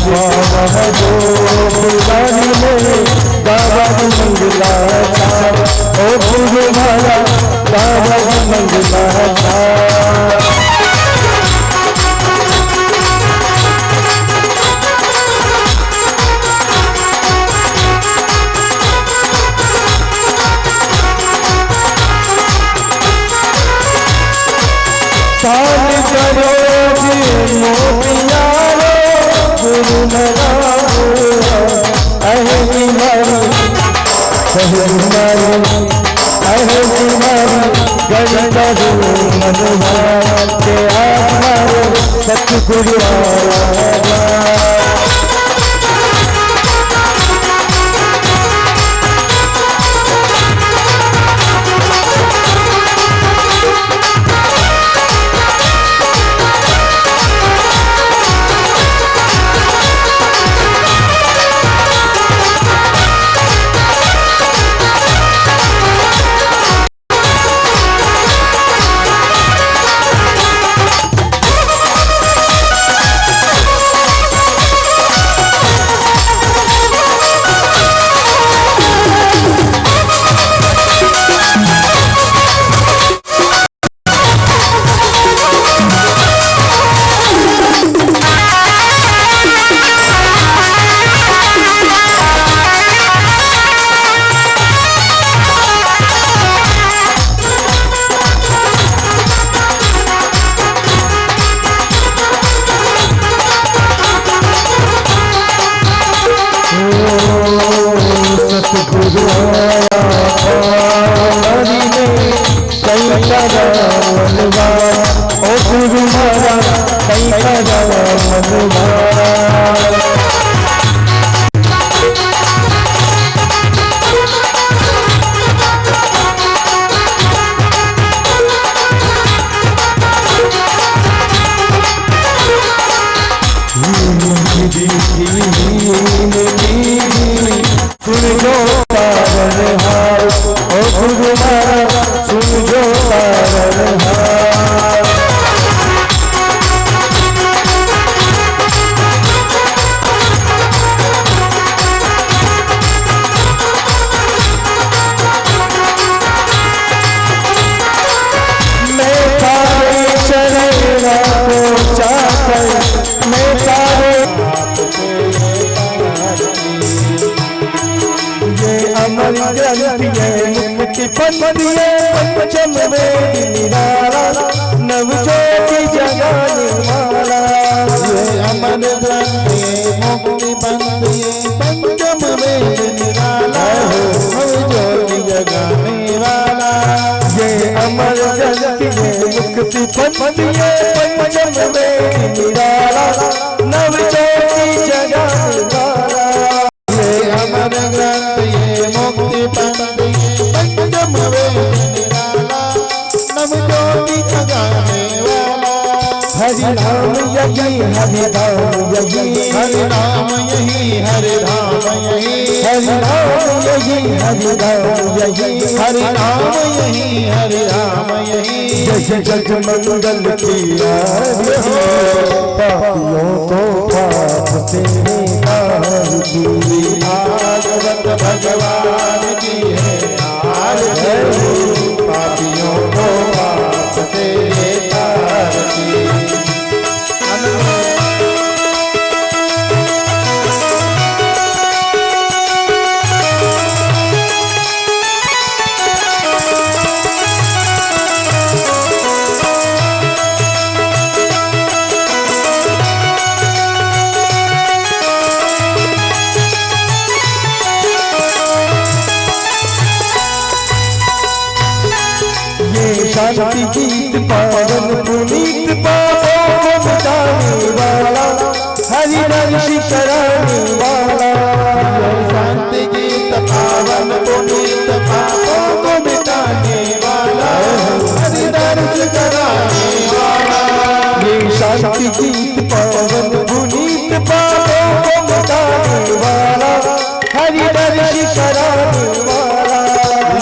जो फुलवारी में बाबा जी मंगलाचार, ओ फूल माला बाबा जी मंगलाचार। साल करो जी मोतियारो गुरु नगाओ, अहे बीमारी सहे बीमारी, अहे बीमारी गणगरु मनोभार के आत्मारो सतगुरु आया। सतगुरु आया हमारी में कई मनवारा, ओ गुरु मारा कई मनवारा। सुन जो तारनहार, ओ गुरु मारा सुन जो तारनहार। मैं तारे चरणों को चाकर, मैं तारे अमर ग्रंथि है मुक्ति पंथि है, पंचम वेद निराला नव ज्योति जगाने वाला। ये अमर ग्रंथि है मुक्ति पंथि है, पंचम वेद निराला नव ज्योति जगाने वाला। ये अमर ग्रंथि है मुक्ति पंथि है, पंचम वेद निराला नव ज्योति जगाने वाला। ये अमर ग्रंथि मुक्ति पंथि पंचम वेद निराला नव ज्योति जगाने वाला। हरि नाम यही हरि धाम यही, हरि नाम यही हरि धाम यही, हरि नाम यही हरि धाम यही, हरि नाम यही हरि धाम यही। जय जग मंगल किया पापियों को पाप से निकाल दी। भागवत भगवान की है आरती, पापियों को पाप से निकाल दी। शांति गीत पावन पुनीत पापों को मिटाने वाला, हरि दर्शन कराने वाला। शांति गीत पावन पुनीत पापों को मिटाने वाला, हरि दर्शन कराने वाला। ये शांति गीत पावन पुनीत पापों को मिटाने वाला, हरि दर्शन कराने वाला।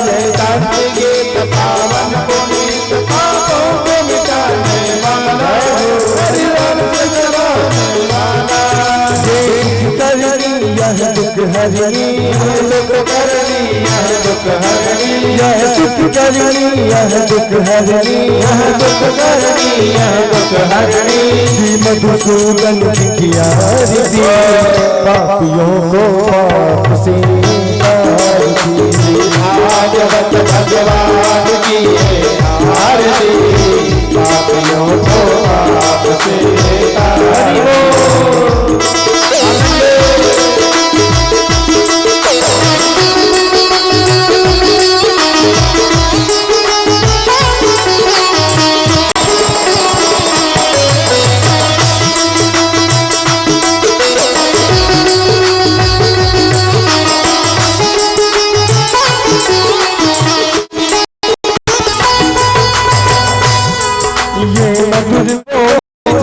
ये शांति गीत पावन पुनीत पापों को यह सुख करनी यह दुख हरनी, यह दुख करनी यह दुख हरनी। श्री मधुसूदन जी की आरती पापियों को पाप से तारती। भागवत भगवान की आरती पापियों को पाप से तारती।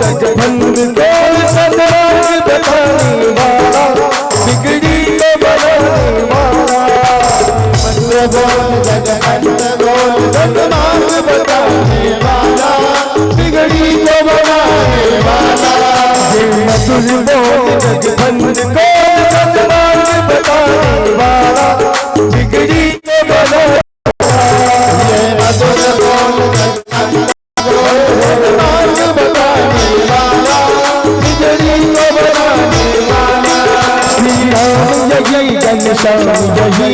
जगबंद को सदमार्ग बताने वाला, बिगड़ी को बनाने वाला। मंत्र बोल जगबंद बोल सदमार्ग बताने वाला, बिगड़ी को बनाने वाला। ये मधुर बोल जगबंद को सदमार्ग बताने वाला, बिगड़ी को बनाने वाला। ये मधुर बोल जगबंद सदमार्ग बताने वाला, बिगड़ी को बनाने वाला। श्री राम यही घनश्याम यही,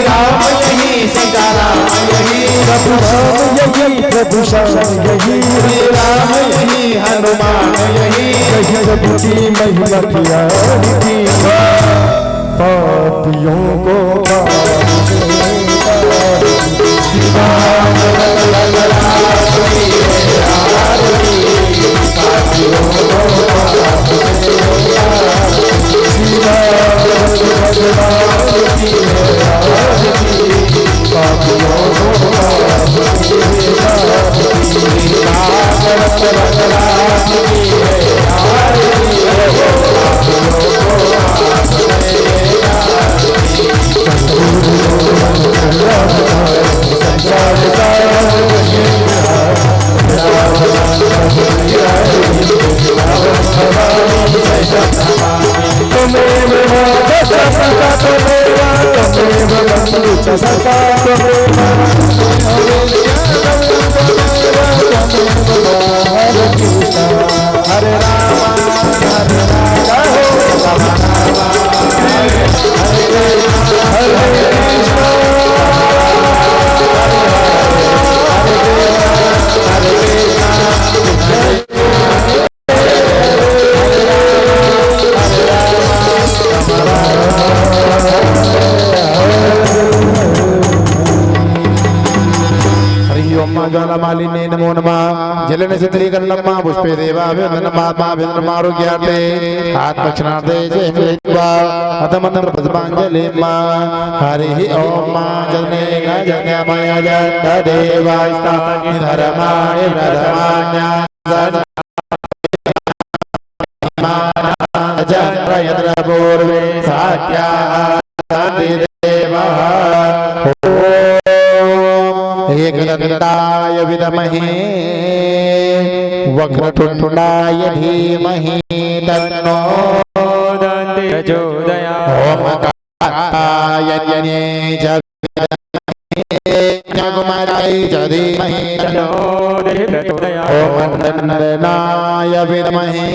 राम यही सीताराम यही, प्रभु राम यही प्रभु श्याम यही, श्री राम यही हनुमान यही। गजब की महिमा की आरती पापियों को पाप से तारती। श्री राम हरे राम हरे राम हरे ज्वालामालिने नमो नमः। जलन सिद्धीकरणम्मा पुष्पे देवाभिवन्दनमात्माभिवन्दनमारोग्यार्थे आत्मक्षणार्थे जयमेवा अतमन्त्र प्रथमाञ्जलिम्मा। हरिः ओम मा जनेन जन्यमय जन्तदेवास्तानि धर्माणि प्रथमान्याजन्यत्र पूर्वे साख्याः एकदन्ताय विद्महे वक्रतुण्डाय धीमहि तन्नो दन्ति प्रचोदयात्। ओम कात्यायने च विद्महे कुमाराय च धीमहि तन्नो दन्ति प्रचोदयात्। ओम नन्दनाय विद्महे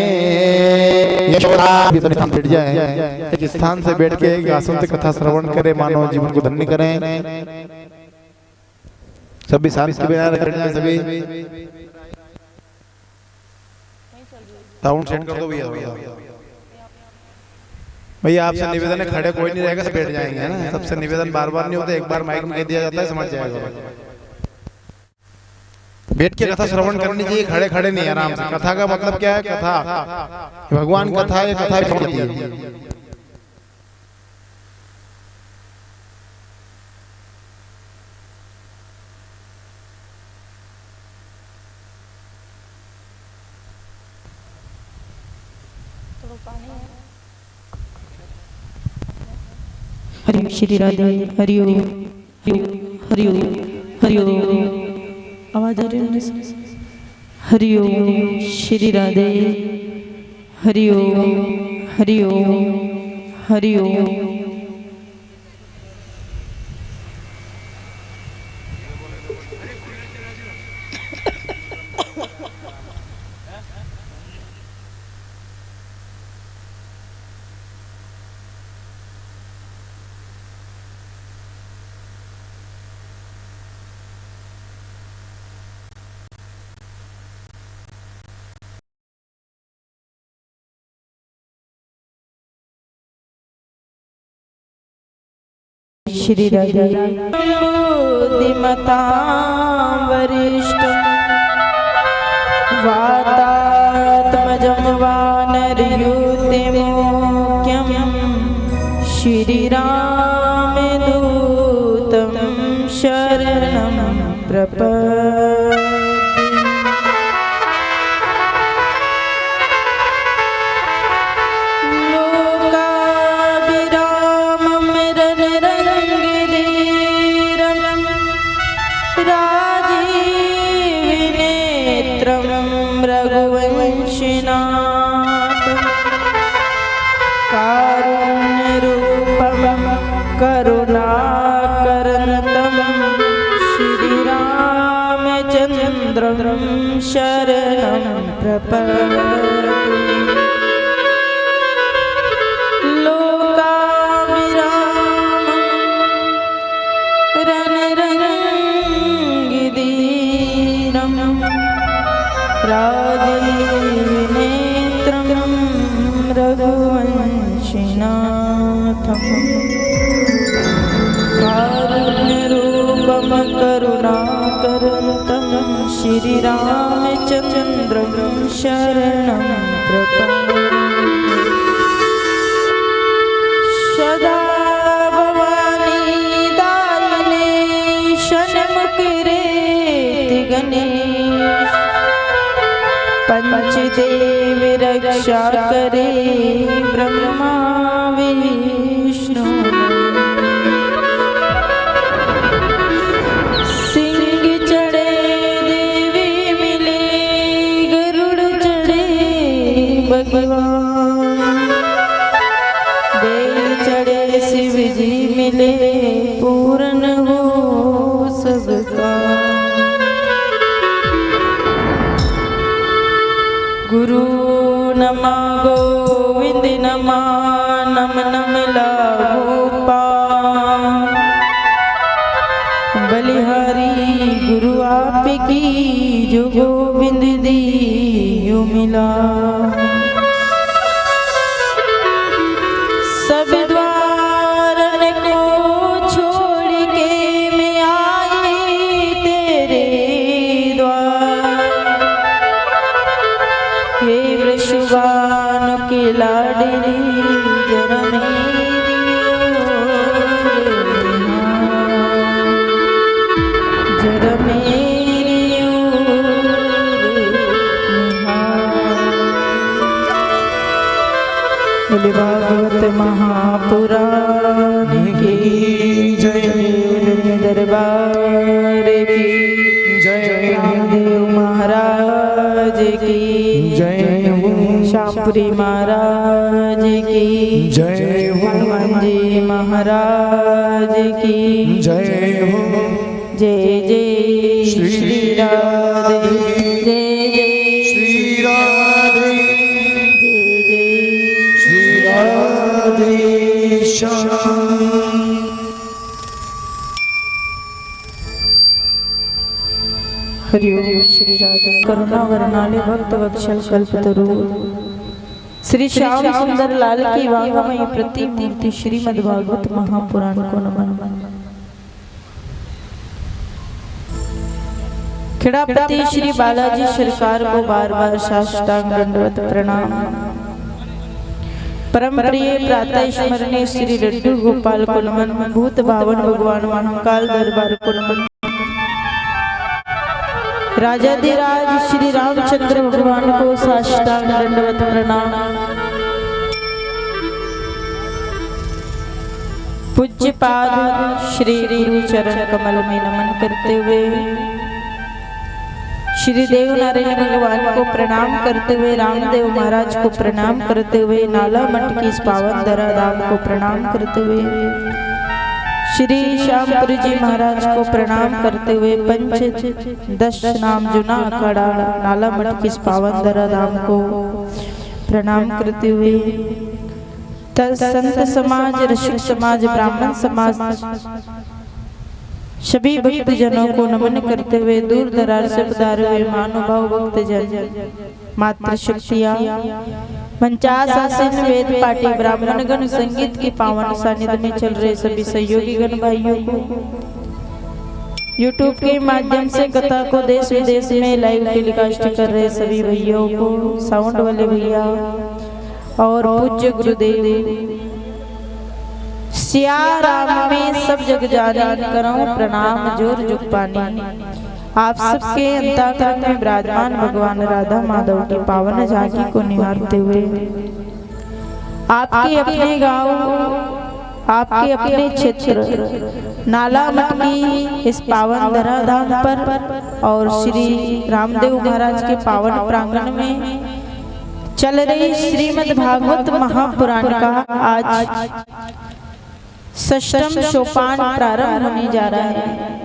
यशोदाय। बैठ जाए, एक स्थान से बैठ के एक आसन से कथा श्रवण करें, मानव जीवन को धन्य करें। सभी शांति बना रखना, सभी साउंड सेट कर दो भैया। भैया आपसे निवेदन है, खड़े कोई नहीं रहेगा, सब बैठ जाएंगे, है ना। सबसे निवेदन बार बार नहीं होता, एक बार माइक में कह दिया जाता है, समझ जाएगा। बैठ के कथा श्रवण करनी चाहिए, खड़े खड़े नहीं, आराम से। कथा का मतलब क्या है? कथा भगवान कथा है, कथा है। हरि श्री राधे। हरिओम हरिओम हरिओम। आवाज आ रही है? हरिओम श्री राधे। हरिओम हरिओम हरिओम। श्री राधे। बुद्धिमतां वरिष्ठं वातात्मजं वानरयूतिमुख्यं श्रीरामदूतं शरणं प्रपद्ये। कारुण्यरूपं करुणाकरन्दं श्रीरामचन्द्रं शरणं प्रपद्ये। लोकाभिरामं रणरङ्गिधीरं राजीवनेत्रं रघुवंशिनाथं कारुण्यरूपं करुणाकरन्दं श्रीरामचन्द्रं शरणं प्रपद्ये। सदा भवानी दायिने षण्मुखरेति गणेश पंचदेव रक्षा करे ब्रह्मा विष्णु सिंह चढ़े देवी मिले गरुड़ चढ़े भगवान देव चढ़े शिव जी मिले पूर्ण हो सबका। गुरु नमा गोविंद नमा नम नम लागोपाल बलिहारी गुरु आपकी जो गोविंद दियो मिला। सब द्वारन को छोड़ के मैं आई तेरे द्वार। हे वृषभान की लाडली जरा मेरी ओर निहार, जरा मेरी ओर निहार। बोले भागवत महापुराण की जय, दरबार की जय, रामदेव महाराज की जय, श्यामपुरी महाराज की जय, हनुमान जी महाराज की जय हो। जय जय श्री राधे, जय जय श्री राधे, जय जय श्री राधे श्याम। हरि ओम श्री राधे। करुणा वर्णाले भक्त वत्सल कल्पतरु श्री श्याम सुंदर लाल की वांगमयी प्रतिमूर्ति श्रीमद् भागवत महापुराण को नमन। खिड़ापति श्री बालाजी सरकार को बार बार साष्टांग दंडवत प्रणाम। परम प्रिय प्रातः स्मरणीय श्री लड्डू गोपाल को नमन। भूत भावन भगवान महाकाल दरबार को नमन। राजाधिराज श्री रामचंद्र भगवान को साष्टांग दंडवत प्रणाम। पूज्य पाद श्री गुरु चरण कमल में नमन करते हुए श्री देव नारायण भगवान को प्रणाम करते हुए, रामदेव महाराज को प्रणाम करते हुए, नाला मठ की इस पावन धरा धाम को प्रणाम करते हुए, श्री श्यामपुरी जी महाराज को प्रणाम करते हुए, पंच दश नाम जुना अखाड़ा नाला मठ की इस पावन धरा धाम को प्रणाम करते हुए, संत समाज, ऋषिक समाज, ब्राह्मण समाज, सभी भक्तजनों को नमन करते हुए, दूर दराज से पधारे हुए महानुभाव भक्तजन, मातृशक्तियां, 50 आसीन वेद पाठी ब्राह्मण गण संगीत की पावन सानिध्य में चल रहे सभी सहयोगी गण भाइयों को, YouTube के माध्यम से कथा को देश विदेश में लाइव टेलीकास्ट कर रहे सभी भैयों को, साउंड वाले भैया और पूज्य गुरुदेव सिया राम में सब जग जानी करो प्रणाम जोर जुग पानी। आप सबके अंतःकरण में विराजमान भगवान राधा माधव की पावन झांकी को निहारते हुए आपके अपने गांव, आपके अपने क्षेत्र नाला मठ की इस पावन धराधाम पर और श्री रामदेव महाराज के पावन प्रांगण में चल रही श्रीमद् भागवत महापुराण का आज षष्ठम सोपान प्रारंभ होने जा रहा है।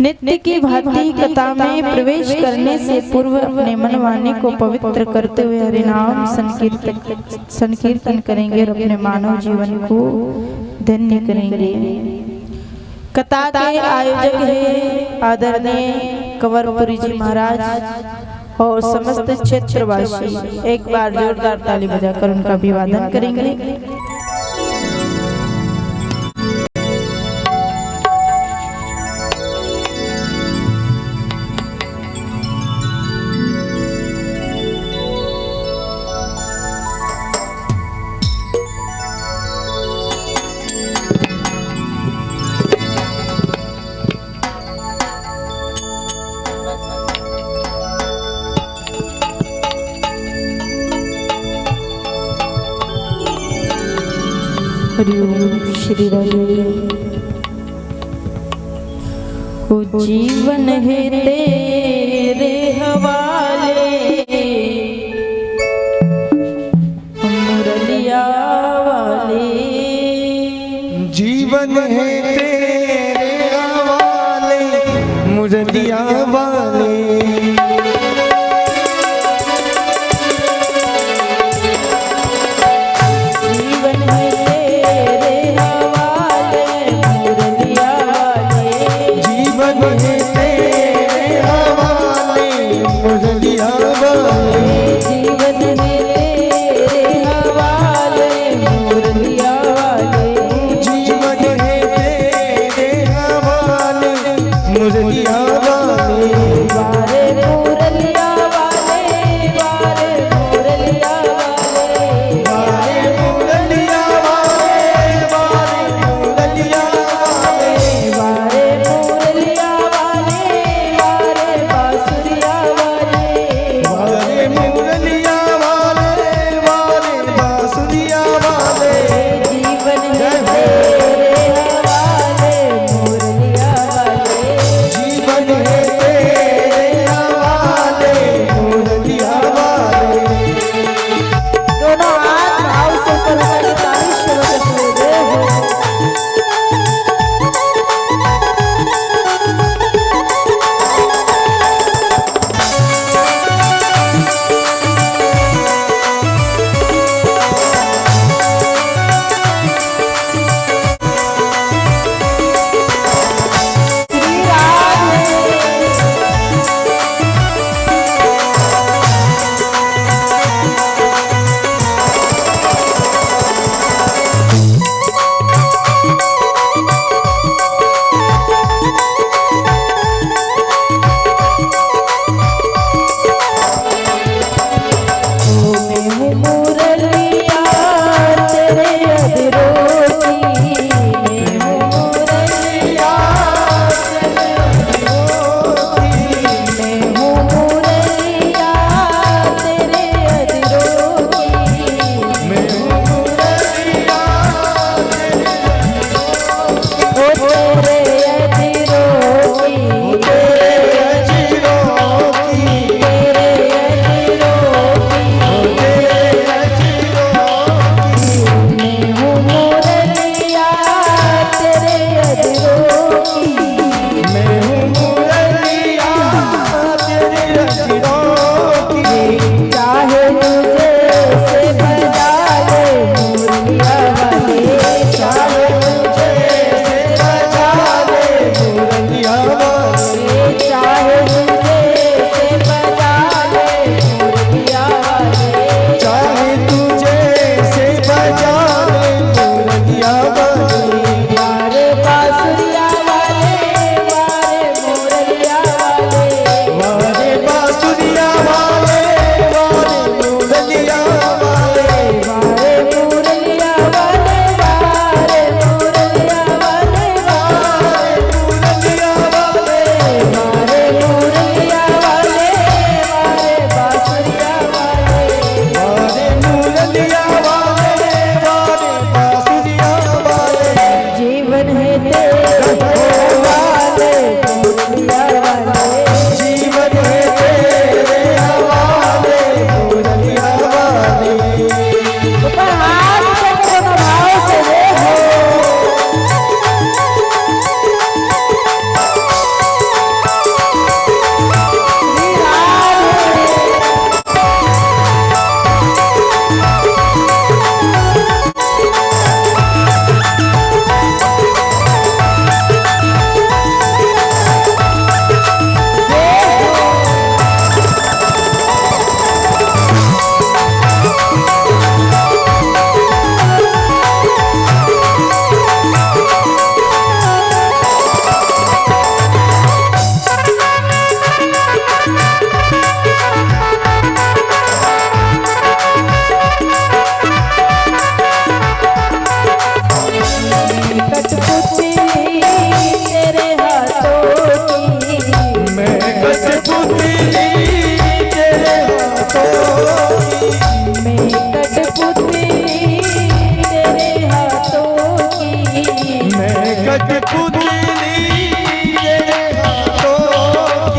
नित्य की भांति कथा में प्रवेश करने से पूर्व अपने मनवाणी को पवित्र करते हुए हरिनाम संकीर्तन करेंगे और अपने मानव जीवन को धन्य करेंगे। कथा के आयोजक है आदरणीय कंवरपुरी जी महाराज और समस्त क्षेत्रवासी। एक बार जोरदार ताली बजाकर उनका अभिवादन करेंगे। हरि ओम श्री राम। ओ जीवन है तेरे हवाले, मुरलिया वाले। जीवन है तेरे हवाले मुरलिया वाले। जीवन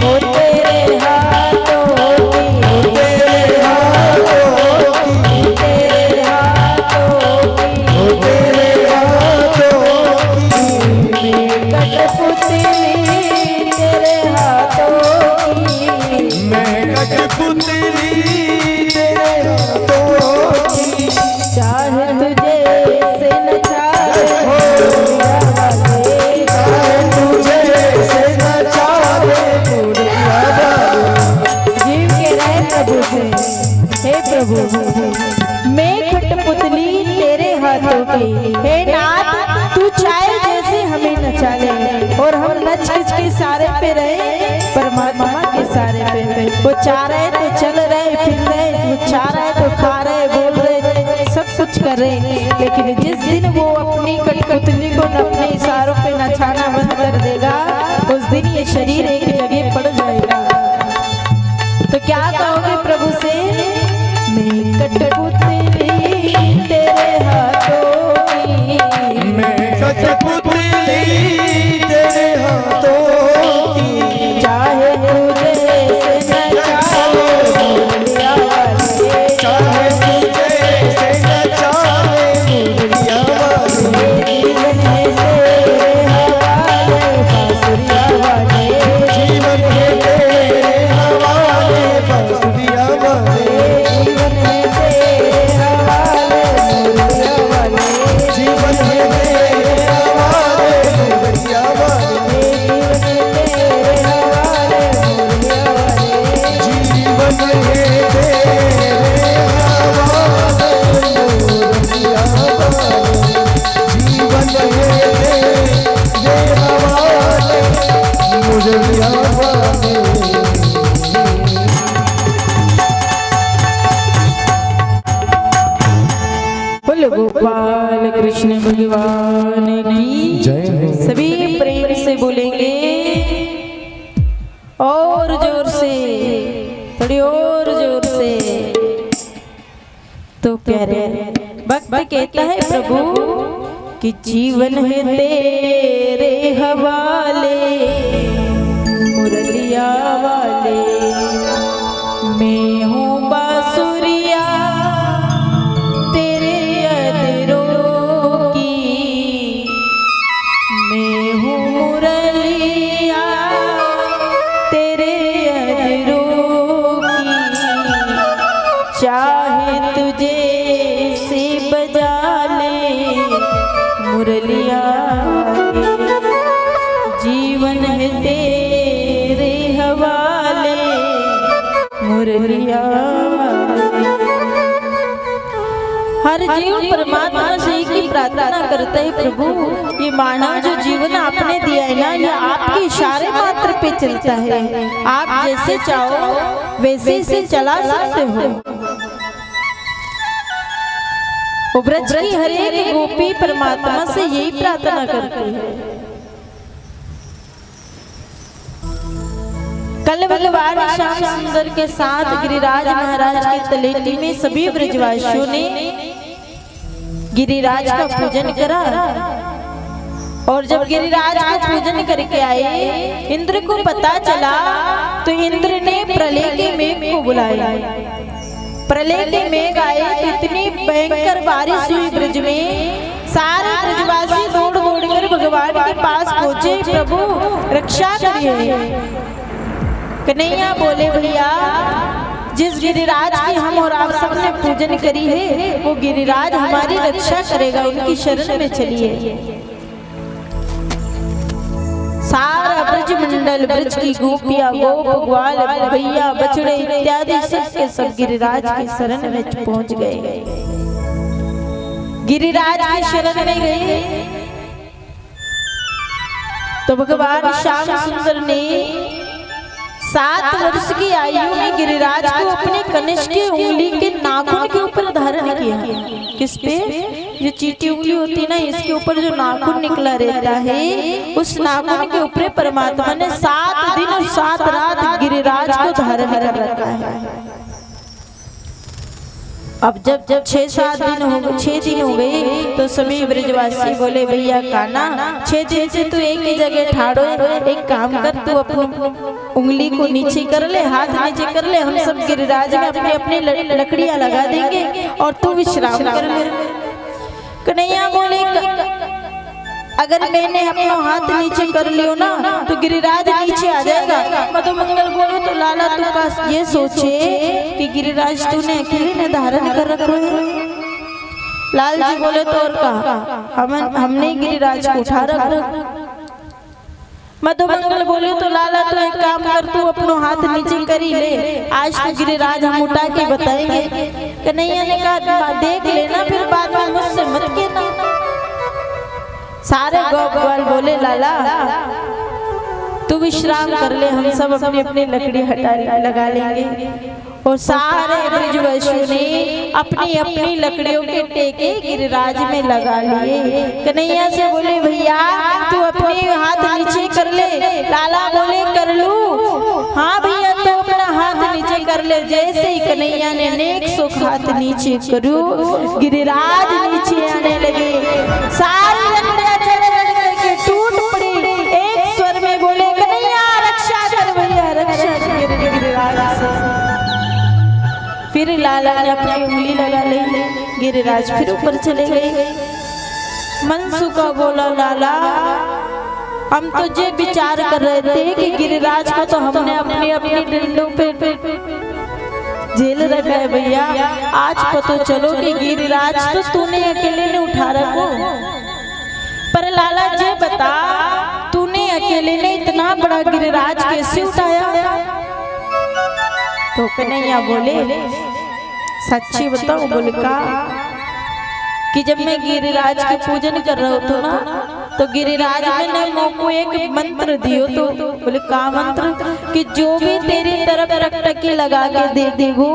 हो तेरे हाथों की, तेरे हाथों की, तेरे हाथों की, तेरे हाथों की, मैं कठपुतली तेरे हाथों की, मैं कठपुतली तेरे हाथों की, चाहे तुझे से नचाए दुनिया वाले, चाहे तुझे से नचावे दुनिया वाले। जीव के रहे प्रभु से। हे प्रभु मैं कठपुतली तेरे हाथों की, हे नाथ तू चाहे जैसे हमें नचा ले और हम नच खिच के सारे पे रहे परमात्मा के सारे पे। वो चाह रहे तो चल रहे फिर रहे, वो चाह रहे तो खा रहे बोल रहे सब कुछ कर रहे, लेकिन जिस दिन वो अपनी कठपुतली को अपने इशारों पे नचाना बंद कर देगा उस दिन ये शरीर एक जगह पड़ जाएगा। तो क्या कहोगे प्रभु से? मैं कठपुतली तेरे हाथों की, मैं कठपुतली तेरे हाथों की, चाहे तुझे से नचाए दुनिया वाले, चाहे तुझे से नचावे दुनिया वाले। जीवन है तेरे हवाले बांसुरिया वाले, जीवन है तेरे हवाले बांसुरिया वाले, जीवन है तेरे हवाले मुरलिया वाले, जीवन है तेरे हवाले दुनिया वाले, जीवन है तेरे हवाले मुरलिया वाले, जीवन है तेरे हवाले मुरलिया वाले। बोलो गोपाल कृष्ण भगवान की जय हो। सभी प्रेम से बोलेंगे और जोर से, थोड़ी और जोर से। तो प्यारे भक्त कहता है प्रभु कि जीवन है तेरे हवाले मुरलिया वाले, मैं हूँ बांसुरिया तेरे अधरों की, मैं हूँ मुरलिया तेरे अधरों की, चाहे तुझे से बजा ले मुरलिया, जीवन है तेरे हवाले मुरलिया। हर जीव परमात्मा से एक ही प्रार्थना करता है, प्रभु ये मानव जो जीवन आपने दिया है ना, ये आपके इशारे मात्र पे चलता है, आप जैसे चाहो वैसे इसे चला सकते हो। वो ब्रज की हर एक गोपी परमात्मा से यही प्रार्थना करती है। कल भगवान श्याम सुंदर के साथ गिरिराज महाराज के तलेटी में सभी ब्रजवासियों ने गिरिराज का पूजन करा, और जब गिरिराज का पूजन करके आए इंद्र को पता चला तो इंद्र ने प्रलय के मेघ को बुलाया। प्रलय के मेघ आए तो इतनी भयंकर बारिश हुई ब्रज में, सारे ब्रजवासी दौड़ दौड़ कर भगवान के पास पहुंचे, प्रभु रक्षा करिए। कन्हैया बोले भैया जिस गिरिराज की हम और आप सबने पूजन करी है वो गिरिराज हमारी रक्षा करेगा, उनकी शरण में चलिए। सारा ब्रज मंडल, ब्रज की गोपियां, गोप ग्वाल, भैया, बछड़े इत्यादि सब के सब गिरिराज की शरण में पहुंच गए। गिरिराज की शरण में गए तो भगवान श्याम सुंदर ने 7 वर्ष की आयु में गिरिराज को अपने कनिष्ठ की उंगली के नाखून के ऊपर धारण किया। किस पे? जो चीटी उंगली होती है ना, इसके ऊपर जो नाखून निकला रहता है, उस नाखून के ऊपर परमात्मा ने 7 दिन और 7 रात गिरिराज को धारण कर रखा है। अब जब 6 दिन हो गए तो सभी ब्रजवासी बोले भैया कान्हा 6 दिन से तू एक ही जगह ठाड़ो है, एक काम कर तू अपनी उंगली को नीचे कर ले, हाथ नीचे कर ले, हम सब गिरिराज में अपनी अपनी लकड़ियां लगा देंगे और तू विश्राम कर ले। कन्हैया बोले अगर मैंने अपना हाथ नीचे कर लियो ना तो गिरिराज नीचे आ जाएगा। मधुमंगल बोलो तो लाला तू का ये सोचे कि गिरिराज तूने अकेले ने धारण कर रखा है। लाल जी बोले तो और का हमने गिरिराज को उठा रखा। मधुमंगल बोले तो लाला तो एक काम कर तू अपना हाथ नीचे कर ही ले, आज तो गिरिराज हम उठा के बताएंगे। कन्हैया ने कहा देख लेना फिर बाद में मुझसे मत कहना। सारे गोपाल बोले लाला तू विश्राम कर ले, हम सब अपनी अपनी लकड़ी हटा लगा लेंगे। और सारे ब्रजवासियों ने अपनी अपनी लकड़ियों के टेके गिरिराज में लगा लिए। कन्हैया से बोले भैया तू अपने हाथ नीचे कर ले। लाला बोले कर लू। हाँ भैया तो अपना हाथ नीचे कर ले। जैसे ही कन्हैया ने नेक सुख हाथ नीचे करू गिरिराज नीचे आने लगे। सारी लकड़ियां टूट पड़ी। एक स्वर में बोले कन्हैया रक्षा कर भैया रक्षा कर गिरिराज से। फिर लाला ने अपनी उंगली लगा ली, गिरिराज फिर ऊपर चले गए। मनसुखा बोला लाला हम तो ये विचार कर रहे थे कि गिरिराज को तो हमने अपनी अपनी डंडों पे जेल रखा है भैया, आज पता चलो कि गिरिराज तो तूने अकेले ने उठा रखो। पर लाला जी बता तूने अकेले ने इतना बड़ा गिरिराज कैसे उठाया? तो कन्हैया बोले सच्ची बताओ। बोले का कि जब मैं गिरिराज के पूजन कर रहा था ना तो गिरिराज ने मोको एक मंत्र दियो। तो बोले का मंत्र? कि जो भी तेरी तरफ टकटकी लगा के दे देगो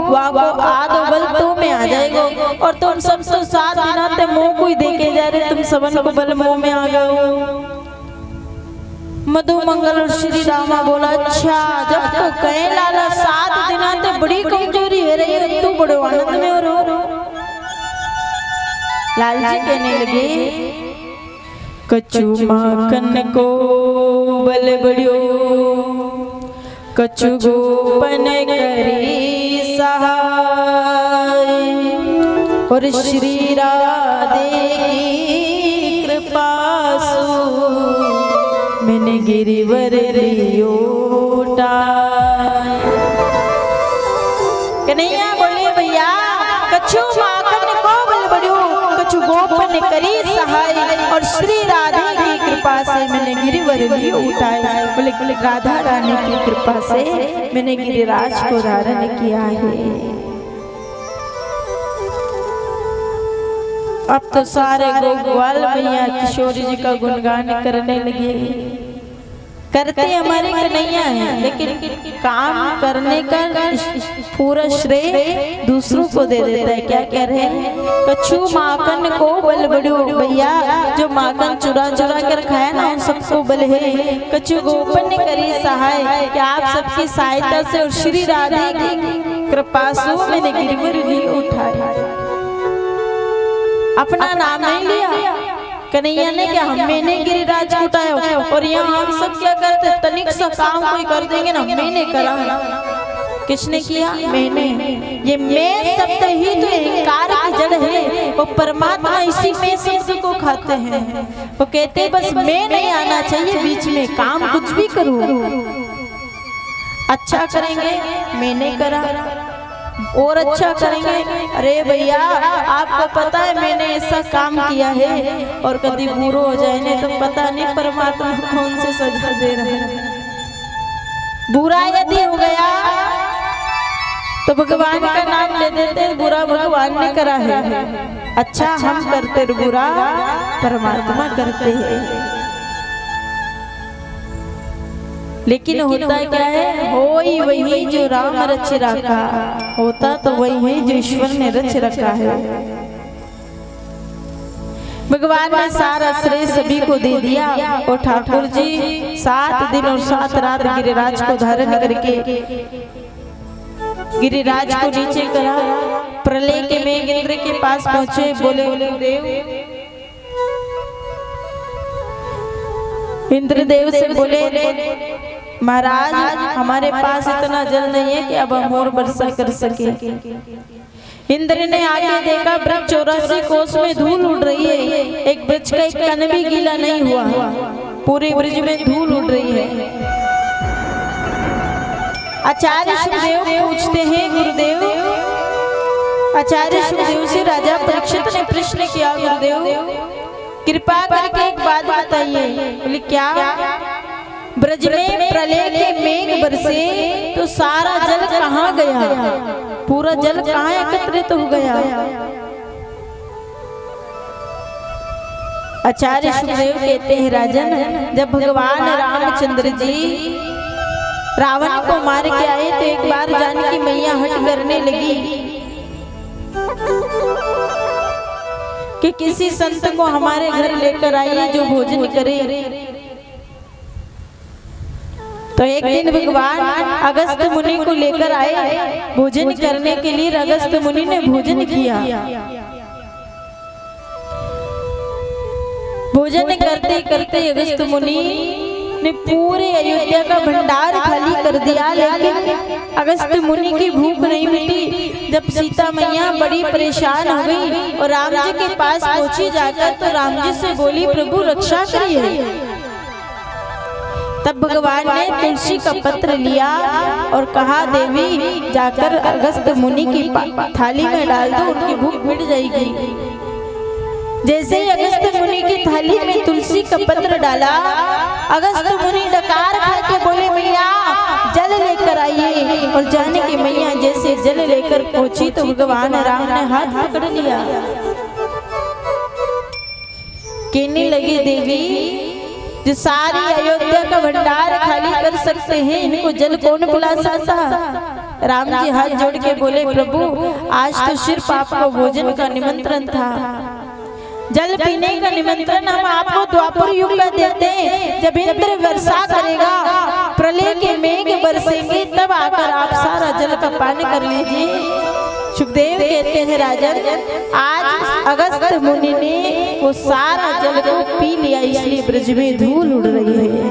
वो आधो बल तो में आ जाएगा। और तुम सब तो 7 दिन ते मोह को ही देके जा रहे, तुम सबन को बल मोह में आ गए। मधुमंगल और श्री रामा बोला अच्छा जब तो कहे लाला 7 दिन ते बड़ी कमजोरी है रही है, तू बड़े आनंद में रो। लाल जी कहने लगे कछु माखन को बल बड़ियो कछु गोपन करी सहाय। और श्री राधे की कृपा सु मैंने गिरिवर लियो उठाए। कन्हैया बोले भैया कछु माखन को बल बड़ियो कछु गोपन करी सहाय। और श्री राधे की कृपा से मैंने गिरिवर लियो उठाए। बोले राधा रानी की कृपा से मैंने गिरिराज को धारण किया है। अब तो सारे गोपाल भैया किशोर जी का गुणगान करने लगे। करते हमारे कन्हैया हैं लेकिन काम करने का पूरा श्रेय दूसरों को दे देता है। क्या कह रहे हैं? कछु माखन को बल बड़ो भैया जो माखन चुरा चुरा कर खाया ना उन सबको बल है। कछु गोपन करी सहाय कि आप सबकी सहायता से और श्री राधे की कृपा से मैंने गिरिवर लियो उठाया। अपना नाम नहीं लिया कन्हैया ने, क्या मैंने गिरिराज को उठाया। और यहाँ हम सब क्या करते तनिक सा काम कोई कर देंगे ना मैंने करा। किसने किया? मैंने। ये मैं शब्द ही तो अहंकार की जड़ है। वो परमात्मा इसी में शब्द को खाते हैं। वो कहते बस मैं नहीं आना चाहिए बीच में, काम कुछ भी करूं अच्छा करेंगे मैंने करा और अच्छा करेंगे। अरे भैया आपको पता है मैंने ऐसा काम किया है और कभी बुरा हो जाए नहीं तो पता नहीं परमात्मा कौन से सजा दे रहे हैं। बुरा यदि हो गया तो भगवान का नाम ले देते, बुरा भगवान ने करा है, अच्छा हम करते बुरा परमात्मा करते हैं। लेकिन होता क्या है? हो ही वही जो राम रच रखा, होता तो वही है जो ईश्वर ने रच रखा है। भगवान ने सारा श्रेय सभी को दे दिया और ठाकुर जी 7 दिन और 7 रात गिरिराज को धारण करके गिरिराज को नीचे करा। प्रलय के मेघ इंद्र के पास पहुंचे, बोले देव, इंद्रदेव से बोले महाराज हमारे पास इतना जल नहीं है कि अब हम और वर्षा कर सके। इंद्र ने आके देखा वृक्ष 84 कोस में धूल उड़ रही है, एक वृक्ष का एक कण भी गीला नहीं हुआ, पूरे ब्रज में धूल उड़ रही है। आचार्य सुखदेव पूछते हैं गुरुदेव, आचार्य सुखदेव से राजा परीक्षित ने प्रश्न किया गुरुदेव कृपा करके एक बात बताइए। बोले क्या? ब्रज में प्रलय के मेघ बरसे तो सारा जल कहाँ गया? पूरा जल कहाँ एकत्रित हो गया? आचार्य सुखदेव कहते हैं राजन, जब भगवान रामचंद्र जी रावण को मार के आए तो एक बार जानकी मैया हट करने लगी कि किसी संत को हमारे घर लेकर आइए जो भोजन करे। तो एक दिन भगवान अगस्त मुनि को लेकर आए भोजन करने के लिए। अगस्त मुनि ने भोजन किया। भोजन करते करते अगस्त मुनि ने पूरे अयोध्या का भंडार खाली कर दिया, लेकिन अगस्त मुनि की भूख नहीं मिटी। जब सीता मैया बड़ी परेशान हो गई और राम जी के पास पहुंची जाकर, तो राम जी से बोली प्रभु रक्षा करिए। तब भगवान ने तुलसी का पत्र लिया और कहा देवी जाकर अगस्त मुनि की थाली में डाल दो, उनकी भूख मिट जाएगी। जैसे ही अगस्त मुनि की थाली में तुलसी का पत्र डाला, अगस्त मुनि डकार खा के बोले मैया जल लेकर आइए। और जानकी मैया जैसे जल लेकर पहुंची तो भगवान राम ने हाथ पकड़ लिया। कहने लगे देवी जो सारी अयोध्या का भंडार खाली कर सकते हैं, इनको जल कौन पिला सकता? राम जी हाथ जोड़ के बोले प्रभु आज तो सिर्फ आपको भोजन का निमंत्रण था, जल पीने का निमंत्रण हम आपको द्वापर युग का देते हैं। जब इंद्र वर्षा करेगा, प्रलय के मेघ बरसेंगे, तब आकर आप सारा जल का पान कर लीजिए। सुखदेव कहते हैं राजन आज अगस्त मुनि ने वो सारा जल को पी लिया, इसलिए ब्रज में धूल उड़ रही है।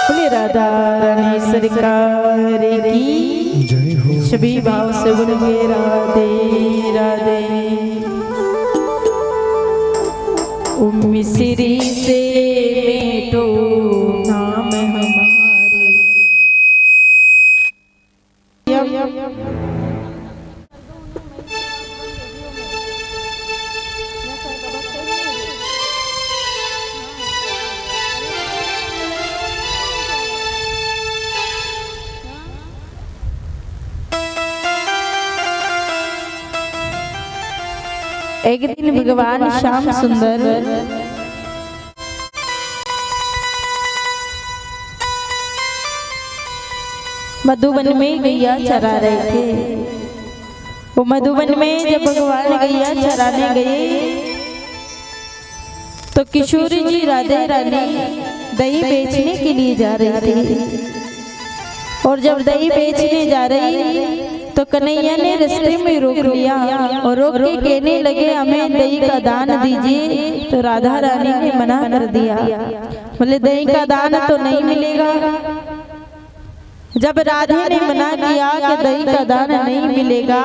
बोले राधा रानी सरकार की जय हो। सभी भाव से बोलिए राधे राधे। मिस्री से मेटो नाम हमारे। एक दिन भगवान श्याम सुंदर मधुबन में गैया चरा रहे थे। वो मधुबन में जब भगवान गैया चराने गए तो किशोरी जी राधे रानी दही बेचने के लिए जा रहे थे। और जब दही बेचने जा रही तो कन्हैया ने रास्ते में रोक लिया और रोक के कहने लगे हमें दही का दान दीजिए। तो राधा रानी ने मना कर दिया, बोले दही का दान तो नहीं मिलेगा। जब राधे ने मना किया कि दही का दान नहीं मिलेगा,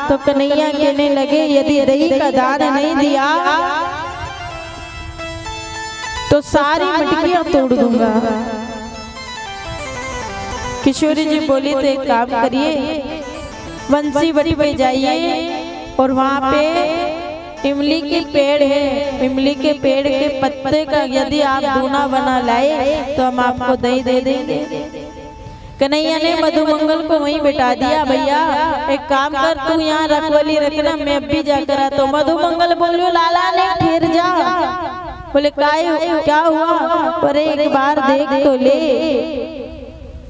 तो कन्हैया कहने लगे यदि दही का दान नहीं दिया तो सारी मटकियां तोड़ दूंगा। किशोरी जी बोली तो एक काम करिए, बंसी बड़ी पे जाइए और वहाँ पे इमली के पेड़ है, इमली के पेड़ के पत्ते का यदि आप दूना बना लाए तो हम आपको दही दे देंगे। कन्हैया ने मधुमंगल को वहीं बिठा दिया, भैया एक काम कर तू यहाँ रखवाली रखना, मैं अब भी जाकर आता हूँ। मधुमंगल बोलियो लाला ने ठहर जा। बोले क्या हुआ? अरे एक बार देख तो ले।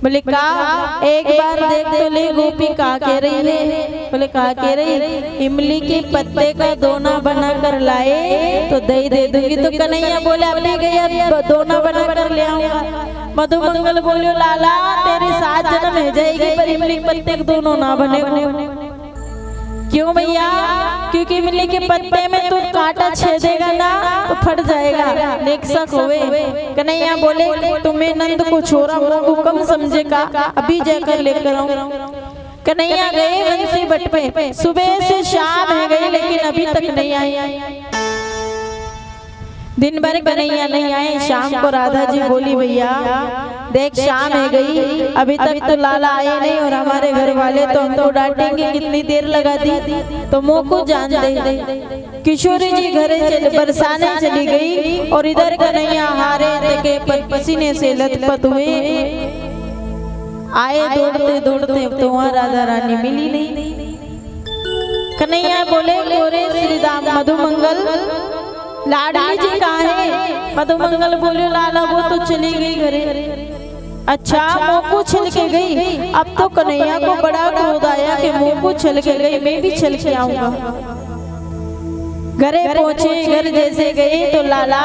बोले कहा एक बार देख तो ले, गोपी कहा कह रही है? बोले कहा कह रही इमली के पत्ते का दोना बना कर लाए तो दही दे दूंगी। तो कन्हैया बोले अभी गया दोना बना कर ले आऊंगा। मधुमंगल बोलियो लाला तेरे 7 जन्म है जाएगी पर इमली पत्ते के दोनों ना बने। क्यों भैया? क्योंकि इमली के पत्ते में तो कांटा छेदेगा ना तो फट जाएगा, नेक्सक होवे। कन्हैया बोले तुम्हें नंद को छोरा मोह कम समझे का, अभी जाकर लेकर आऊं। कन्हैया गए बंसी बट पे, सुबह से शाम है गई लेकिन अभी तक नहीं आई। दिन भर कन्हैया नहीं आए। शाम को राधा जी बोली भैया देख शाम है गई, अभी तक तो लाला आए नहीं और हमारे घर वाले तो हमको डांटेंगे कितनी देर लगा दी, तो मुँह को जान दे। किशोरी जी घरे बरसाने चली गई और इधर कन्हैया हारे के पसीने से लथपथ हुए। आए दौड़ते दौड़ते तो वहाँ राधा रानी मिली नहीं। कन्हैया बोले गोरे श्री राम मधुमंगल लाडली जी कहाँ है? मधुमंगल बोले लाला वो तो चली गई घरे। अच्छा मुँह को छल के गई। अब तो कन्हैया को बड़ा क्रोध आया कि मुँह को छल के गई, मैं भी छल के आऊंगा। घरे पहुंचे, घर जैसे गए तो लाला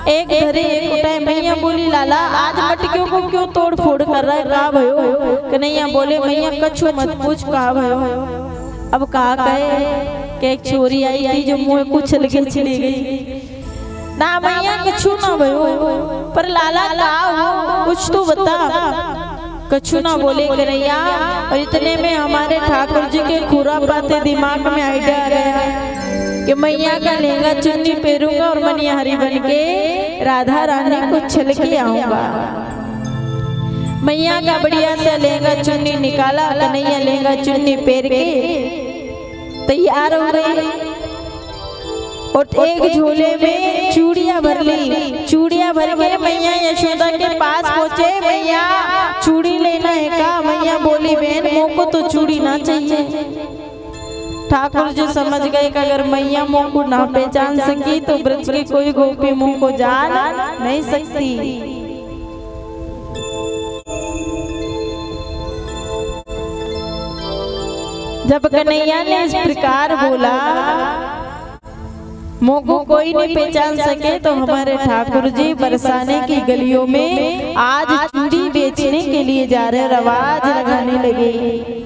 एक घरे एक उठाए। मैया बोली लाला आज मटकियों को क्यों तोड़ फोड़ कर रहा है, कहा भयो? कन्हैया बोले मैया कछु मत पूछ, कहा भयो? अब कहा कहे कि एक छोरी आई थी जो मुँह को छल के चली गई। ना मैया कछु ना भयो, पर लाला का कुछ तो बता। कछु ना बोले कन्हैया। और इतने में हमारे ठाकुर जी के खुरा पाते दिमाग में आइडिया आ गया कि मैया का लहंगा चुन्नी पहनूंगा और मनिहारी बन के राधा रानी को छल के आऊंगा। मैया का बढ़िया सा लहंगा चुन्नी निकाला। कन्हैया लहंगा चुन्नी पहन के तैयार हो गई और एक झोले में चूड़ियां भर ली। चूड़ियां भर के मैया यशोदा के पास पहुंचे। मैया चूड़ी लेना है का? मैया बोली बहन मोह को तो चूड़ी ना चाहिए। ठाकुर जी समझ गए कि अगर मैया मोह को ना पहचान सकी तो ब्रज की कोई गोपी मोह को जान नहीं सकती। जब कन्हैया ने इस प्रकार बोला मोह को कोई नहीं पहचान सके तो हमारे ठाकुर जी बरसाने की गलियों में आज चूड़ी बेचने के लिए जा रहे, आवाज लगाने लगे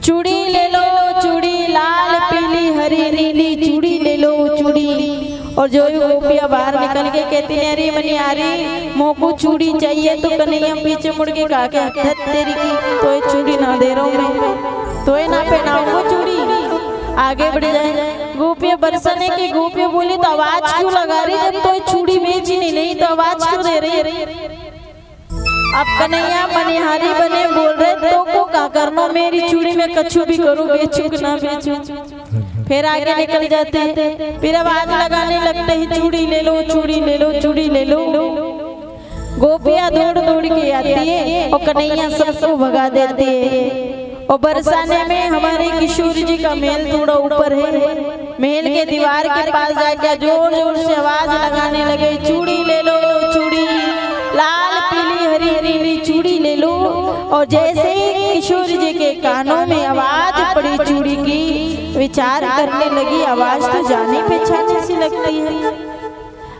चूड़ी ले लो, चूड़ी लाल पीली हरी नीली चूड़ी ले लो चूड़ी। और जो गोपियां बाहर निकल के कहती है अरे मनिहारी मोह को चूड़ी चाहिए, तो कन्हैया पीछे मुड़ के कहा क्या तेरी की तो ये चूड़ी ना दे रहा हूँ मैं, तो ये ना पहनाऊंगा चूड़ी। आगे बढ़ जाए गोपियां बरसाने की गोपियां बोली तो आवाज क्यों लगा रही जब तो चूड़ी बेची नहीं तो आवाज क्यों दे रही? अब कन्हैया मनिहारी बने बोल रहे तो को क्या करना, मेरी चूड़ी में कछु भी करूं, बेचू कि ना बेचू। फिर आगे निकल जाते हैं, फिर आवाज लगाने लगते हैं चूड़ी ले लो, चूड़ी ले लो, चूड़ी ले लो। गोपियां दौड़ दौड़ के आती है और कन्हैया सबको भगा देती है। और बरसाने में हमारे किशोर जी का महल थोड़ा ऊपर है। महल के दीवार के पास जाकर जोर जोर से आवाज लगाने लगे चूड़ी ले लो, चूड़ी लाल पीली हरी नीली चूड़ी ले लो। और जैसे ही किशोर जी के कानों में आवाज पड़ी चूड़ी की, विचार करने लगी आवाज तो जाने पहचाने सी लगती है,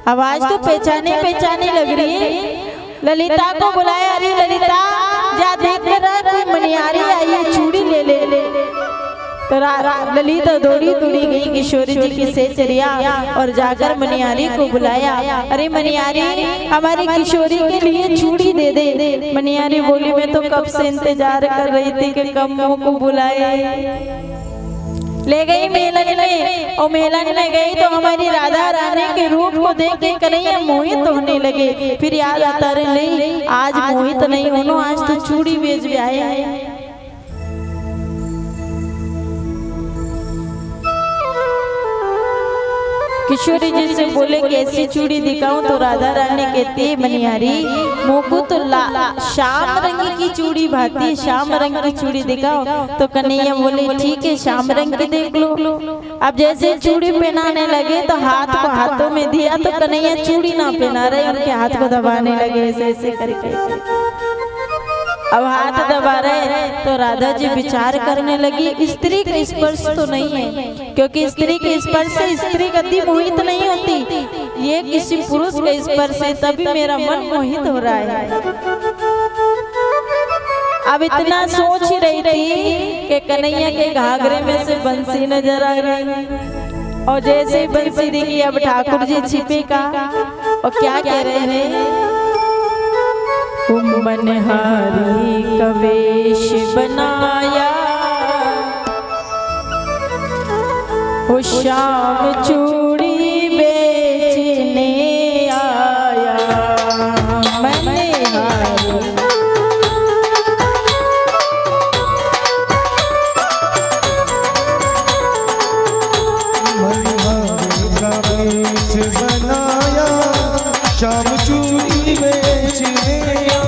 आवाज तो पहचाने पहचाने लग रही है। ललिता को बुलाया, अरे ललिता जा देख कर कोई मनिहारी आई है चूड़ी ले ले। तो ललिता दौड़ी दौड़ी गई किशोरी जी की सेचरिया और जाकर मनिहारी को बुलाया। अरे मनिहारी हमारी किशोरी के लिए चूड़ी दे दे। मनिहारी बोली मैं तो कब से इंतजार कर रही थी कि कब मुँह को बुलाए। ले गई मेलन में और मेलन में गई तो हमारी राधा रानी के रूप को देख के कन्हैया मोहित होने लगे। फिर याद आता रहे नहीं आज मोहित नहीं होनो, आज तो चूड़ी बेच भी आए हैं। किशोरी जी से बोले कैसी चूड़ी दिखाऊं, तो राधा रानी कहती है मनिहारी मोको तो श्याम रंग की चूड़ी भाती है, श्याम रंग की चूड़ी दिखाओ। तो कन्हैया बोले ठीक है श्याम रंग की देख लो। अब जैसे चूड़ी पहनाने लगे तो हाथ को हाथों में दिया तो कन्हैया चूड़ी ना पहना रहे, उनके हाथ को दबाने लगे ऐसे ऐसे करके। अब हाथ दबा रहे तो राधा जी विचार करने लगी स्त्री का स्पर्श तो नहीं है, क्योंकि स्त्री के स्पर्श से स्त्री गति मोहित नहीं होती, ये किसी पुरुष का स्पर्श है तभी मेरा मन मोहित हो रहा है। अब अब इतना सोच ही रही थी कि कन्हैया के घाघरे में से बंसी नजर आ रही, और जैसे ही बंसी दिखी अब ठाकुर जी छिपे का और क्या कह रहे हैं, मनहारी कवेश बनाया, वो शाम चूड़ी बेचने आया, मनहारी बनाया, शाम चूड़ी बेचने आया।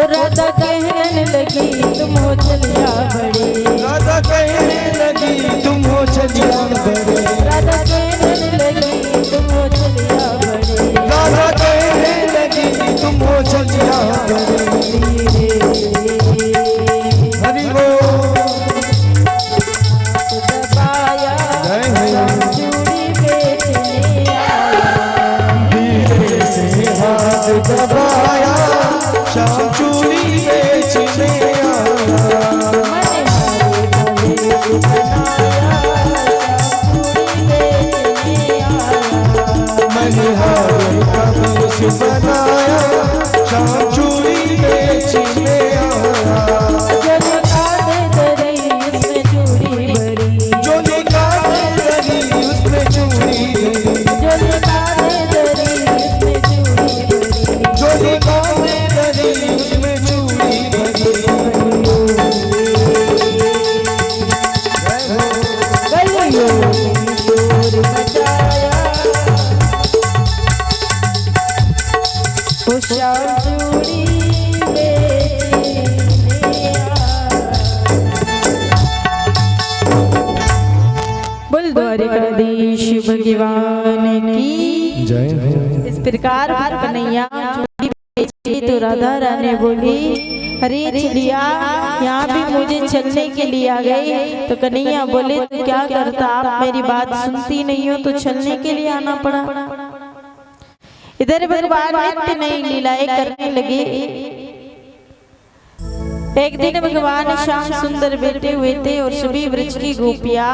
वो राधा कहने लगी तुम हो चलिया बड़े, राधा कहने लगी तुम हो चलिया बड़े, राधा कहने लगी तुम हो चलिया बड़े, राधा कहने लगी तुम हो चलिया बड़े। हरि बोल। दबाया चूड़ी बेचने धीरे से हाथ दबाया शाम चूड़ी बेचने आया। मनिहारे कमर से बनाया शाम चूड़ी बेचने आया। जो निकाले दरी उसमें चूड़ी भरी, जो निकाले दरी उसमें चूड़ी भरी, जो निकाले दरी उसमें चूड़ी भरी, जो निकाले दरी उसमें चूड़ी भरी। गलियों में शोर मचाया, वो शाम चूड़ी बेचने आया। बोल द्वारिकाधीश भगवान की जय हो। इस प्रकार कन्हैया चूड़ी बेची तो राधा रानी बोली अरे चलिया यहाँ भी मुझे चलने के लिए आ गए। तो कन्हैया बोले तो क्या करता, आप मेरी बात सुनती नहीं हो तो चलने के लिए आना पड़ा। इधर भगवान नित्य नई लीलाएं करने लगे। एक दिन भगवान श्याम सुंदर बैठे हुए थे और सभी वृक्ष की गोपियां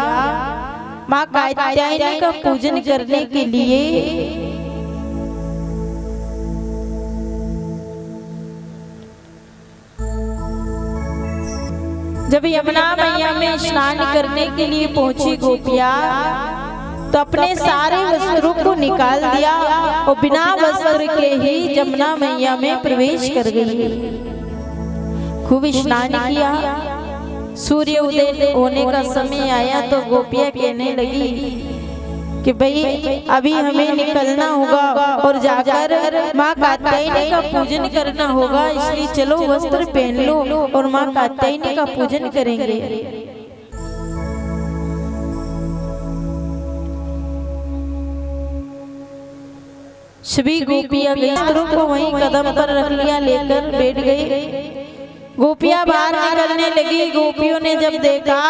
माँ कात्यायनी का पूजन करने के लिए जब यमुना मैया में स्नान करने के लिए पहुंची गोपियां तो अपने सारे वस्त्रों को निकाल दिया और बिना वस्त्र के ही यमुना मैया में प्रवेश कर गई। खूब स्नान किया। सूर्य उदय होने का समय आया तो गोपियां कहने लगी कि भाई अभी हमें निकलना होगा और जाकर माँ कात्यायनी का पूजन करना होगा, इसलिए चलो वस्त्र पहन लो और माँ कात्यायनी का पूजन करेंगे। सभी गोपियां वस्त्रों को वहीं कदम पर रख लिया, लेकर बैठ गई। गोपियां बाहर निकलने लगी। गोपियों ने जब देखा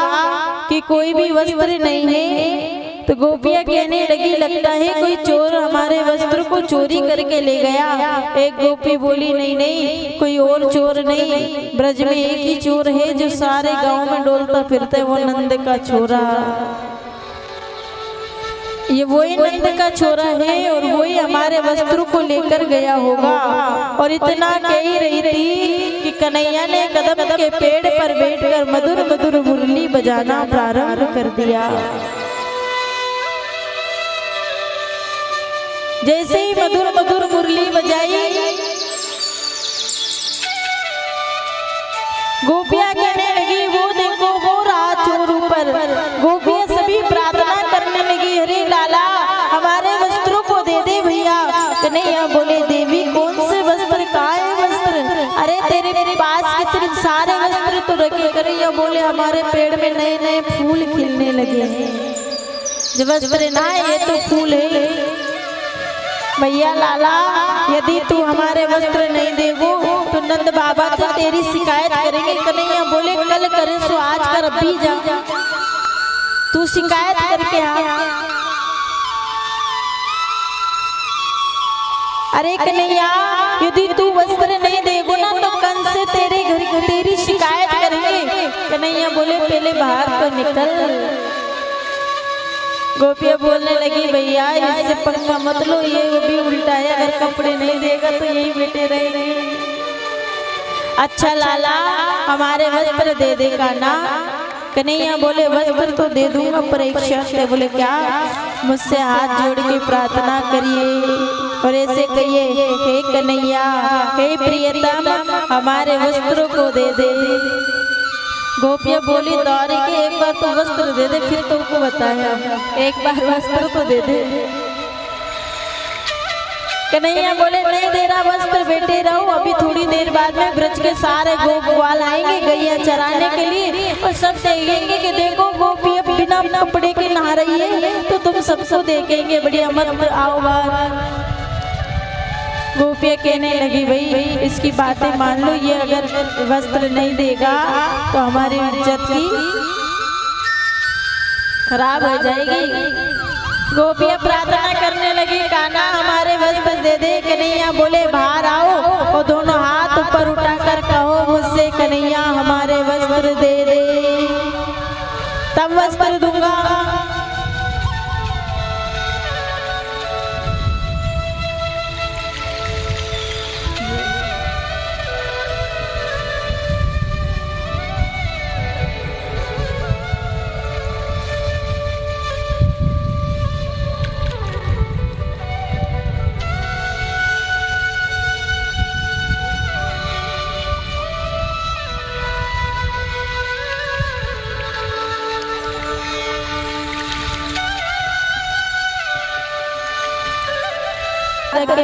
कि कोई भी वस्त्र नहीं है तो गोपियां कहने लगी लगता है कोई चोर हमारे वस्त्र को चोरी करके ले गया। एक गोपी बोली नहीं नहीं कोई और चोर नहीं, ब्रज में एक ही चोर है जो सारे गांव में डोलता फिरता है, वो नंद का छोरा। ये वही नंद का छोरा है और वही हमारे वस्त्र को लेकर गया होगा। और इतना कह ही रही थी कि कन्हैया ने कदम के पेड़ पर बैठकर मधुर मधुर मुरली बजाना प्रारंभ कर दिया। जैसे ही मधुर मधुर मुरली बजाई गोपियां कहने लगी वो देखो वो रहा चोर ऊपर। गोपियां सभी प्रार्थना करने लगी अरे लाला हमारे वस्त्रों को दे दे भैया। कन्हैया बोले देवी कौन से वस्त्र, कहाँ है वस्त्र? अरे तेरे पास कितने सारे वस्त्र तो रखे। कन्हैया बोले हमारे पेड़ में नए नए फूल खिलने लगे हैं, जो वस्त्र ना है ये तो फूल है। भैया लाला यदि तू हमारे वस्त्र नहीं देगो तो नंद बाबा तो तेरी शिकायत करेंगे। कन्हैया बोले कल करे सो आज कर अभी जा, तू शिकायत करके आ। अरे कन्हैया यदि तू वस्त्र नहीं देगो ना तो कल से तेरे घर तेरी शिकायत करेंगे। कन्हैया बोले पहले बाहर तो निकल। गोपियां बोलने लगी भैया इससे पंगा मत लो, ये भी उल्टा है, अगर कपड़े नहीं देगा तो यही बैठे रहेंगे। अच्छा लाला हमारे वस्त्र दे देगा ना? कन्हैया बोले वस्त्र तो दे दूंगा पर एक शर्त है। बोले क्या? मुझसे हाथ जोड़ के प्रार्थना करिए और ऐसे कहिए हे कन्हैया हे प्रियतम हमारे वस्त्रों को दे दे। गोपियां बोली दौड़ी के एक बार तो वस्त्र दे दे, फिर तुमको बताया एक बार वस्त्र तो दे दे। कन्हैया बोले नहीं दे रहा वस्त्र, बैठे रहो अभी थोड़ी देर बाद में ब्रज के सारे गोपाल आएंगे गैया चराने के लिए और सब देखेंगे कि देखो गोपी अब बिना कपड़े के नहा रही है, तो तुम सबको देखेंगे बढ़िया मत आओ बाहर। गोपियाँ कहने लगी भाई इसकी बातें मान लो, ये अगर वस्त्र नहीं देगा तो हमारी इज्जत की खराब हो जाएगी। गोपियाँ प्रार्थना करने लगी कान्हा हमारे वस्त्र दे दे। कन्हैया बोले बाहर आओ और दोनों हाथ ऊपर उठाकर कहो मुझसे कन्हैया हमारे वस्त्र दे दे, तब वस्त्र दूंगा।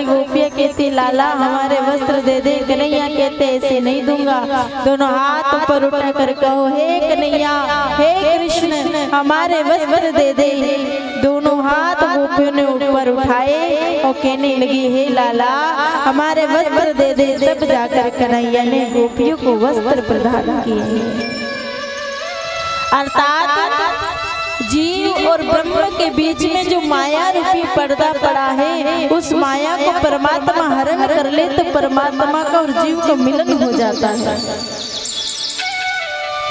गोपियाँ कहती लाला हमारे वस्त्र दे दे। कन्हैया कहते ऐसे नहीं दूंगा। दोनों हाथ ऊपर उठा कर कहो हे कन्हैया हे कृष्ण हमारे वस्त्र दे दे। दोनों हाथ गोपियों ने ऊपर उठाए और कहने लगी हे लाला हमारे वस्त्र दे दे। तब जाकर कन्हैया ने गोपियों को वस्त्र प्रदान किए। अर्थात जीव और ब्रह्म के बीच में जो माया रूपी पर्दा पड़ा है, उस माया को परमात्मा हरण कर ले तो परमात्मा का और जीव का मिलन हो जाता है।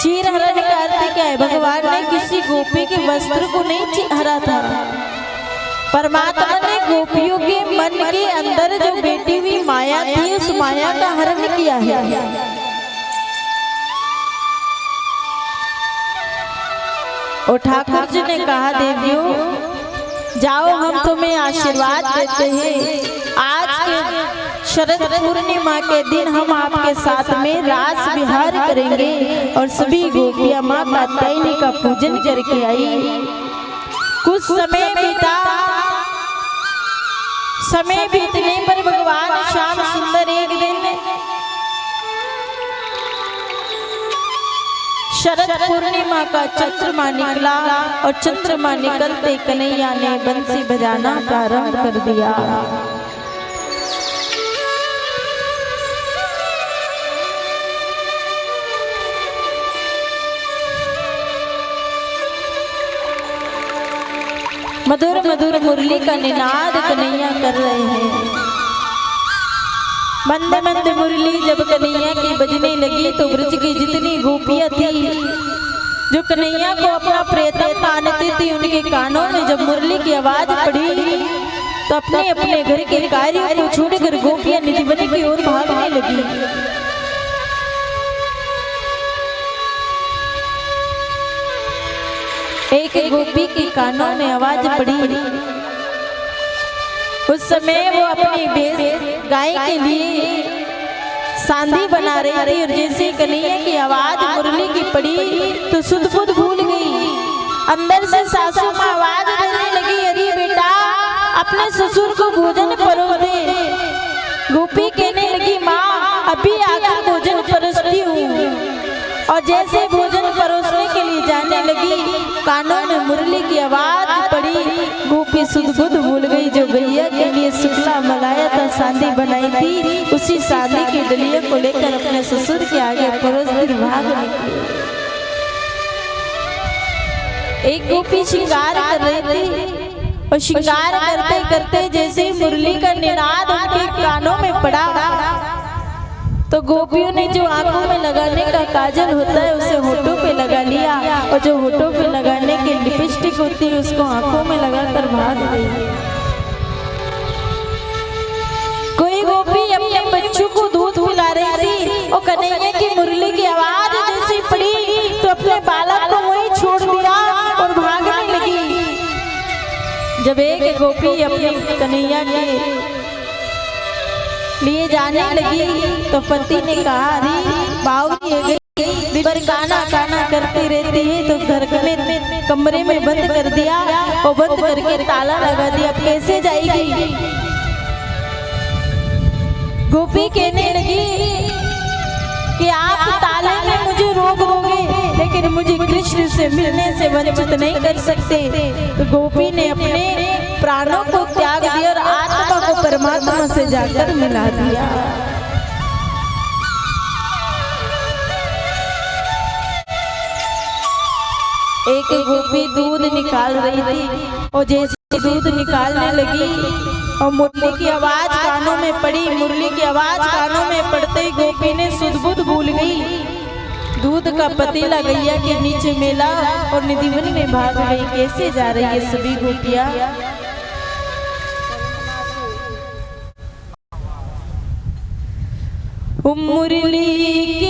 चीर हरण का अर्थ क्या है? भगवान ने किसी गोपी के वस्त्र को नहीं हरा था, परमात्मा ने गोपियों के मन के अंदर जो बैठी हुई माया थी उस माया का हरण किया है। और ठाकुर जी ने कहा देवियों जाओ हम तुम्हें आशीर्वाद देते हैं। आज के शरद पूर्णिमा के दिन हम आपके साथ में रास विहार करेंगे। और सभी गोपियां माँ कात्यायनी का पूजन करके आई। कुछ समय बीता, समय बीतने पर भगवान श्याम सुंदर एक दिन शरद पूर्णिमा का चंद्रमा निकला और चंद्रमा निकलते कन्हैया ने बंसी बजाना प्रारंभ कर दिया। मधुर मधुर मुरली का निनाद कन्हैया कर रहे हैं। मंद मंद मुरली जब कन्हैया की बजने लगी तो ब्रज की जितनी गोपियां थी जो कन्हैया को अपना प्रियतम मानती थी, उनके कानों में जब मुरली की आवाज पड़ी तो अपने अपने घर के कार्यों को छोड़कर गोपियां निधिवन की ओर भागने लगी। एक गोपी के कानों में आवाज पड़ी। उस समय वो अपनी गाय के लिए सांधी बना रही थी और जैसे कन्हैया की आवाज मुरली की पड़ी तो सुध बुध भूल गई। अंदर से सासू माँ आवाज देने लगी अरे बेटा अपने ससुर को भोजन परोस दे। गोपी कहने लगी माँ अभी आकर भोजन परोसती हूँ। और जैसे भोजन परोसने के लिए जाने लगी कानों में मुरली की आवाज पड़ी। गोपी सुध बुध भूल गई। जो गैया के लिए शुक्ला मलाया था सांधी बनाई थी, उसी सांधी की डलिया को लेकर अपने ससुर के आगे परोसकर भाग निकली। एक गोपी श्रृंगार कर रही थी और श्रृंगार करते करते जैसे मुरली का निनाद उनके कानों में पड़ा तो गोपियों ने जो आंखों में लगाने का काजल होता है उसे होठों पे लगा लिया और जो होठों पे लगाने की लिपस्टिक होती है उसको आंखों में लगाकर भाग गई। कोई गोपी अपने बच्चों को दूध पिला रही थी और कन्हैया की मुरली की आवाज जैसे पड़ी तो अपने बालक को वहीं छोड़ दिया और भागने लगी। जब एक गोपी अपने कन्हैया के लिए जाने लगी तो पति ने कहा अरे बाबू दिन भर काना काना करती रहती है तो घर में कमरे में बंद कर दिया और बंद करके ताला लगा दिया, अब कैसे जाएगी। गोपी कहने लगी कि आप ताले में मुझे रोक दोगे लेकिन मुझे कृष्ण से मिलने से वंचित नहीं कर सकते। तो गोपी ने अपने प्राणों को त्याग दिया और आत्मा को परमात्मा से जाकर मिला दिया। एक गोपी दूध निकाल रही थी और जैसे दूध निकालने लगी और मुरली की आवाज कानों में पड़ी। मुरली की आवाज कानों में पड़ते ही गोपी ने सुध-बुध भूल गई। दूध का पतीला गैया के नीचे मेला और निधिवन में भाग गई। कैसे जा रही है सभी गोपियां? मुरली